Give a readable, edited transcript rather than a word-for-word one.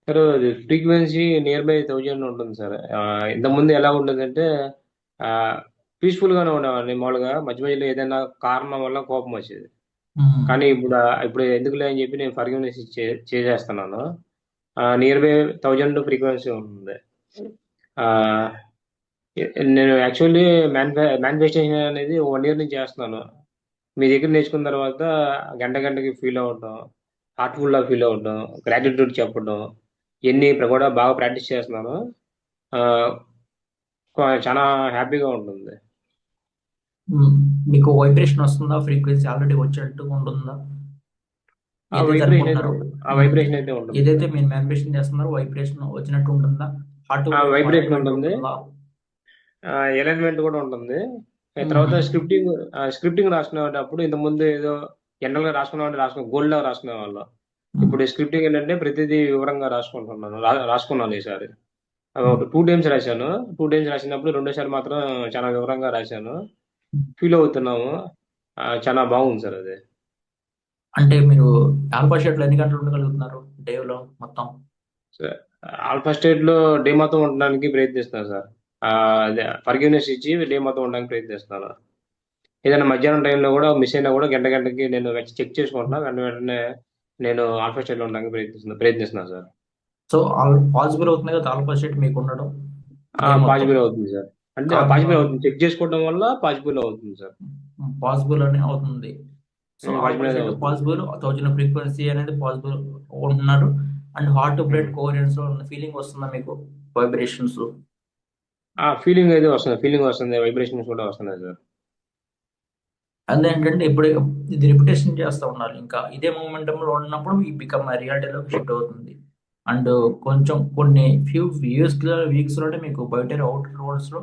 Sir అది frequency near by 1000 ఉంటుంది sir. ఇంతకుముందు ఎలా ఉండేదంటే పీస్ఫుల్గానే ఉండేవాడిని మామూలుగా. మధ్య మధ్యలో ఏదైనా కారణం వల్ల కోపం వచ్చేది. ఉమ్, కానీ ఇప్పుడు ఎందుకులే అని చెప్పి నేను ఫర్గివ్నెస్ చేసేస్తున్నాను. నియర్ బై 1000 ఫ్రీక్వెన్సీ ఉంటుంది. ఆ, నేను యాక్చువల్లీ మేనిఫెస్టేషన్ అనేది 1 ఇయర్ నుంచి చేస్తున్నాను. మీ దగ్గర నేర్చుకున్న తర్వాత గంట గంటకి ఫీల్ అవ్వడం, హార్ట్ఫుల్గా ఫీల్ అవ్వడం, గ్రాటిట్యూడ్ చెప్పడం, ఇవన్నీ ఇప్పుడు కూడా బాగా ప్రాక్టీస్ చేస్తున్నాను. ఆ, చాలా హ్యాపీగా ఉంటుంది. ఉమ్, మీకు వైబ్రేషన్ వస్తుందా? ఫ్రీక్వెన్సీ ఆల్రెడీ వచ్చేట్టు ఉంటుందా? ఆ ఏదైతే వైబ్రేషన్ అయితే అనుకుంటున్నారో, ఉంటుంది. ఆ ఉమ్, వైబ్రేషన్ అయితే ఉంటుంది ఏదైతే సార్. మీరు మ్యానిఫెస్టేషన్ చేస్తున్నారో వైబ్రేషన్ వచ్చినట్టు ఉంటుందా? హార్ట్ ఆ రేట్ వైబ్రేషన్ అలైన్మెంట్ ఉంటుంది. ఉంటుందా? అలైన్మెంట్ కూడా ఉంటుంది. ఆ తర్వాత ఉమ్, స్క్రిప్టింగ్ రాసుకునేటప్పుడు ఇంతకుముందు ఏదో జనరల్ గా గోల్డ్ లాగా రాసుకునే వాళ్ళం. ఉమ్, ఇప్పుడు స్క్రిప్టింగ్ ఏంటంటే ప్రతిదీ వివరంగా రాసుకుంటున్నాను. రాసుకున్నాను ఈసారి. ఉమ్, ఒక 2 టైమ్స్ రాశాను. 2 టైమ్స్ రాసినప్పుడు రెండోసారి మాత్రం చాలా వివరంగా రాశాను. ఉమ్. ఫీల్ అవుతున్నాము. చాలా బాగుంది సార్ అది. అంటే మీరు ఆల్ఫా షేట్లో ఎన్ని గంటలు ఉండగలుగుతున్నారు డేలో మొత్తం? సార్, ఆల్ఫా స్టేట్ లో డే మొత్తం ఉండడానికి ప్రయత్నిస్తున్నాను సార్. ఆ, అదే ఫర్గివ్నెస్ ఇచ్చి డే మొత్తం ఉండడానికి ప్రయత్నిస్తున్నాను. ఏదైనా మధ్యాహ్నం టైంలో కూడా మిస్ అయినా కూడా గంట గంటకి నేను చెక్ చేసుకుంటున్నా. వెంట వెంటనే నేను ఆల్ఫా స్టేట్ లో ఉండడానికి ప్రయత్నిస్తున్నాను సార్. సో పాసిబుల్ అవుతుంది కదా ఆల్ఫా షేట్ మీకు ఉండడం డే మొత్తం? పాసిబుల్ అవుతుంది సార్. అంటే కారణం పాసిబుల్ అవుతుంది, చెక్ చేసుకోవడం వల్ల పాసిబుల్ అవుతుంది సార్. పాసిబుల్ అని అవుతుంది. సో ఆల్ఫా పాసిబుల్ అనేది షేట్ అవుతుంది. పాసిబుల్, 1000 ఫ్రీక్వెన్సీ అనేది పాసిబుల్ ఉంటున్నారు. And heart bread um. Coherence feeling వస్తుందా మీకు? వైబ్రేషన్స్ ఆ ఫీలింగ్ అయితే వస్తుంది, ఫీలింగ్ వస్తుంది, వైబ్రేషన్స్ కూడా వస్తున్నాయి సార్. అదేంటంటే ఇప్పుడు ఇది రిపిటేషన్ చేస్తూ ఉండాలి. ఇంకా ఇదే మూమెంటంలో ఉన్నప్పుడు ఈ బికమ్ రియాలిటీలోకి షిఫ్ట్ అవుతుంది. అండ్ కొంచెం కొన్ని ఫ్యూ వీక్స్ లోనే మీకు బయట అవుటర్ వరల్డ్స్ లో